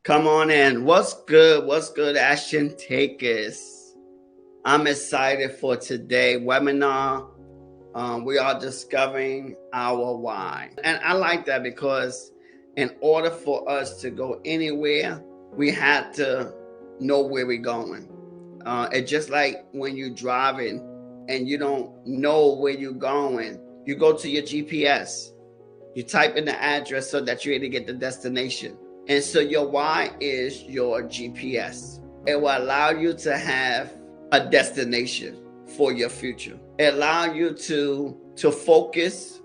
Come on in. What's good? What's good, action takers? I'm excited for today's webinar. We are discovering our why. And I like that because in order for us to go anywhere, we have to know where we're going. It's just like when you're driving and you don't know where you're going, you go to your GPS. You type in the address so that you're able to get the destination. And so your why is your GPS. It will allow you to have a destination for your future. It allows you to focus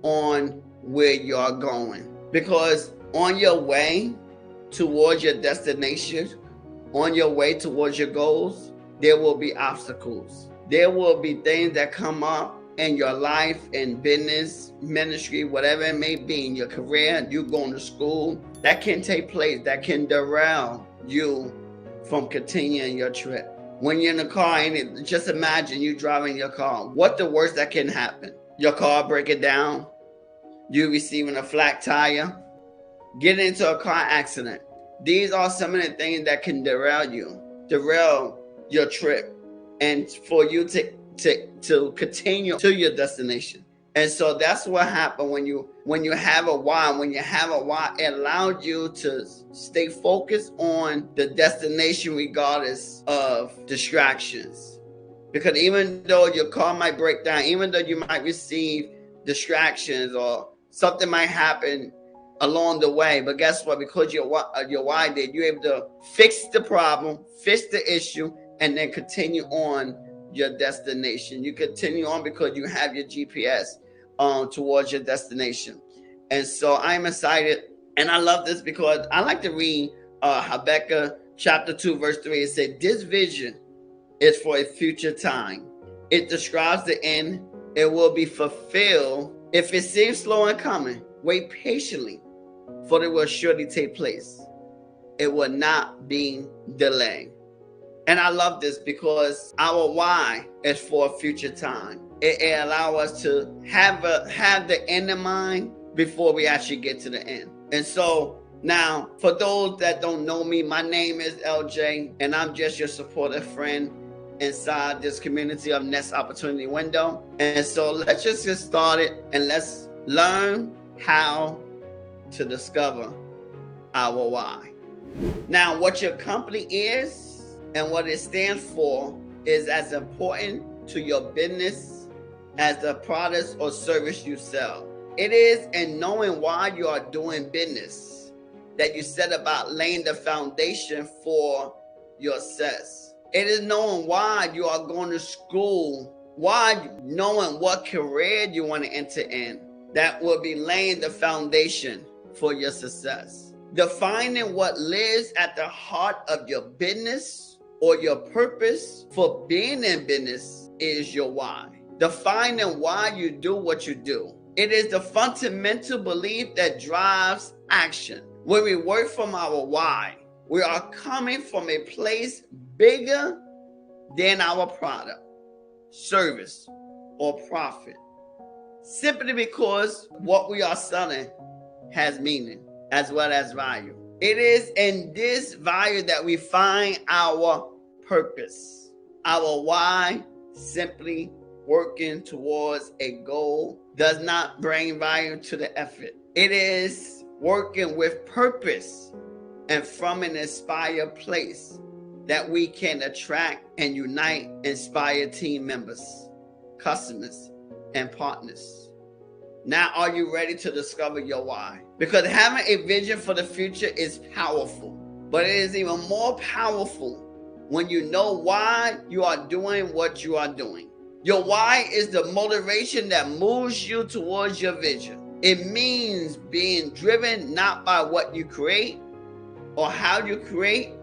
on where you're going. Because on your way towards your destination, on your way towards your goals, there will be obstacles. There will be things that come up in your life, in business, ministry, whatever it may be, in your career, you going to school, that can take place, that can derail you from continuing your trip. When you're in the car, just imagine you driving your car. What the worst that can happen? Your car breaking down, you receiving a flat tire, getting into a car accident. These are some of the things that can derail your trip, and for you to continue to your destination. And so that's what happened when you have a why. When you have a why, it allows you to stay focused on the destination regardless of distractions. Because even though your car might break down, even though you might receive distractions or something might happen along the way, but guess what? Because your why did, you're able to fix the problem, fix the issue, and then continue on your destination. You continue on because you have your GPS towards your destination. And so I'm excited, and I love this because I like to read Habakkuk chapter 2 verse 3. It said, this vision is for a future time. It describes the end. It will be fulfilled. If it seems slow in coming, wait patiently, for it will surely take place. It will not be delayed. And I love this because our why is for a future time. It allows us to have the end in mind before we actually get to the end. And so now, for those that don't know me, my name is LJ, and I'm just your supportive friend inside this community of Next Opportunity Window. And so let's just get started and let's learn how to discover our why. Now, what your company is and what it stands for is as important to your business as the products or service you sell. It is in knowing why you are doing business that you set about laying the foundation for your success. It is knowing why you are going to school, why knowing what career you want to enter in, that will be laying the foundation for your success. Defining what lives at the heart of your business or your purpose for being in business is your why. Defining why you do what you do. It is the fundamental belief that drives action. When we work from our why, we are coming from a place bigger than our product, service, or profit. Simply because what we are selling has meaning as well as value. It is in this value that we find our purpose. Our why, simply working towards a goal, does not bring value to the effort. It is working with purpose and from an inspired place that we can attract and unite inspired team members, customers, and partners. Now, are you ready to discover your why? Because having a vision for the future is powerful, but it is even more powerful when you know why you are doing what you are doing. Your why is the motivation that moves you towards your vision. It means being driven not by what you create or how you create,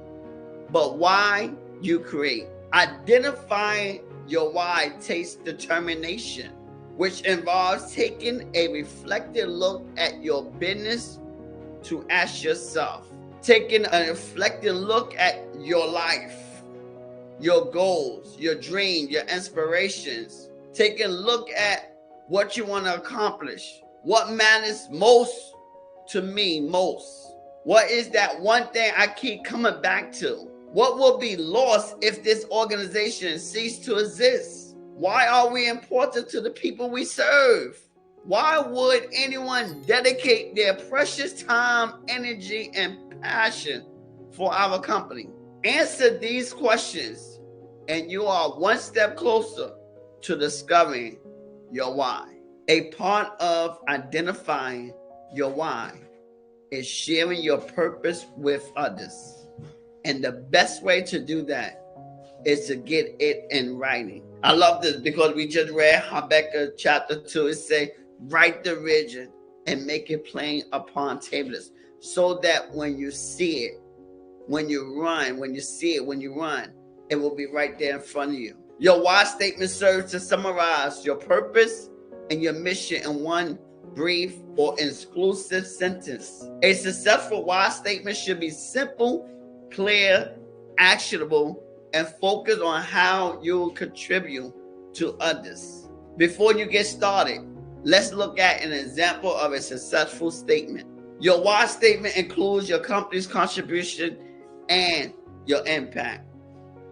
but why you create. Identifying your why takes determination, which involves taking a reflective look at your business to ask yourself, taking a reflective look at your life, your goals, your dreams, your inspirations, taking a look at what you want to accomplish, what matters most to me most, What is that one thing I keep coming back to? What will be lost if this organization ceased to exist? Why are we important to the people we serve? Why would anyone dedicate their precious time, energy, and passion for our company? Answer these questions, and you are one step closer to discovering your why. A part of identifying your why is sharing your purpose with others. And the best way to do that is to get it in writing. I love this because we just read Habakkuk chapter 2. It says, write the vision and make it plain upon tablets, so that when you see it, when you run, when you see it, when you run, it will be right there in front of you. Your why statement serves to summarize your purpose and your mission in one brief or exclusive sentence. A successful why statement should be simple, clear, actionable, and focus on how you contribute to others. Before you get started, let's look at an example of a successful statement. Your why statement includes your company's contribution and your impact.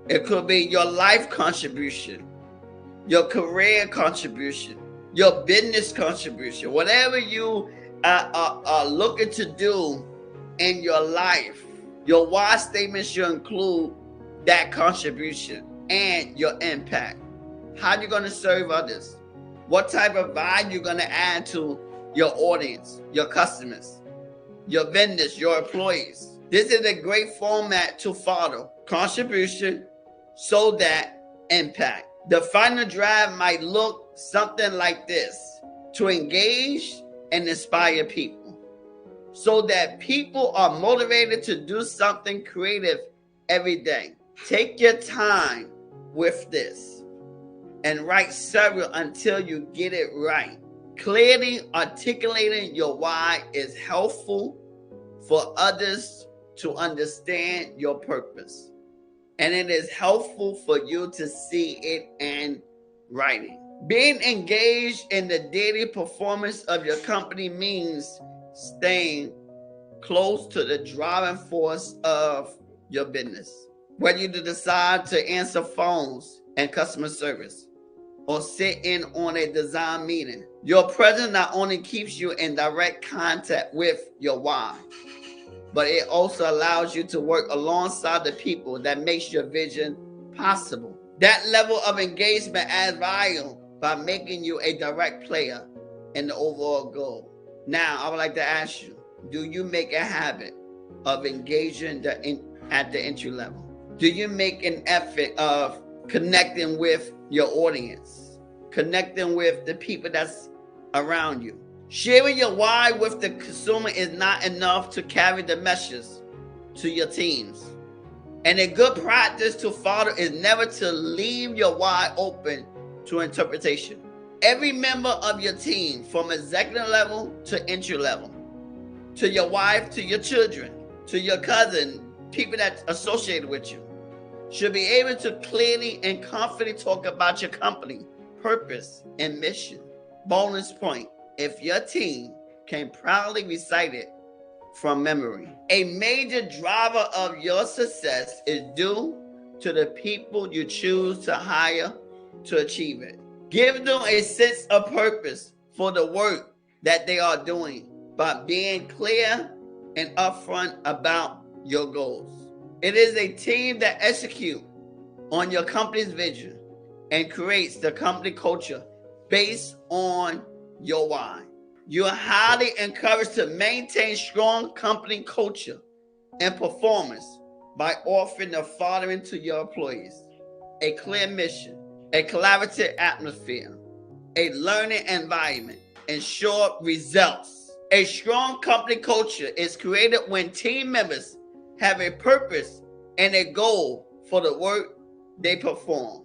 It could be your life contribution, your career contribution, your business contribution, whatever you are looking to do in your life. Your why statement should include that contribution and your impact. How are you going to serve others? What type of value you're going to add to your audience, your customers, your vendors, your employees? This is a great format to follow. Contribution, so that impact. The final drive might look something like this: to engage and inspire people, so that people are motivated to do something creative every day. Take your time with this and write several until you get it right. Clearly articulating your why is helpful for others to understand your purpose, and it is helpful for you to see it in writing. Being engaged in the daily performance of your company means staying close to the driving force of your business. Whether you decide to answer phones and customer service or sit in on a design meeting, your presence not only keeps you in direct contact with your why, but it also allows you to work alongside the people that makes your vision possible. That level of engagement adds value by making you a direct player in the overall goal. Now, I would like to ask you, do you make a habit of engaging at the entry level? Do you make an effort of connecting with your audience, connecting with the people that's around you? Sharing your why with the consumer is not enough to carry the message to your teams. And a good practice to follow is never to leave your why open to interpretation. Every member of your team, from executive level to entry level, to your wife, to your children, to your cousin, people that associated with you, should be able to clearly and confidently talk about your company, purpose, and mission. Bonus point: if your team can proudly recite it from memory. A major driver of your success is due to the people you choose to hire to achieve it. Give them a sense of purpose for the work that they are doing by being clear and upfront about your goals. It is a team that executes on your company's vision and creates the company culture based on your why. You are highly encouraged to maintain strong company culture and performance by offering the following to your employees: a clear mission, a collaborative atmosphere, a learning environment, and short results. A strong company culture is created when team members have a purpose and a goal for the work they perform.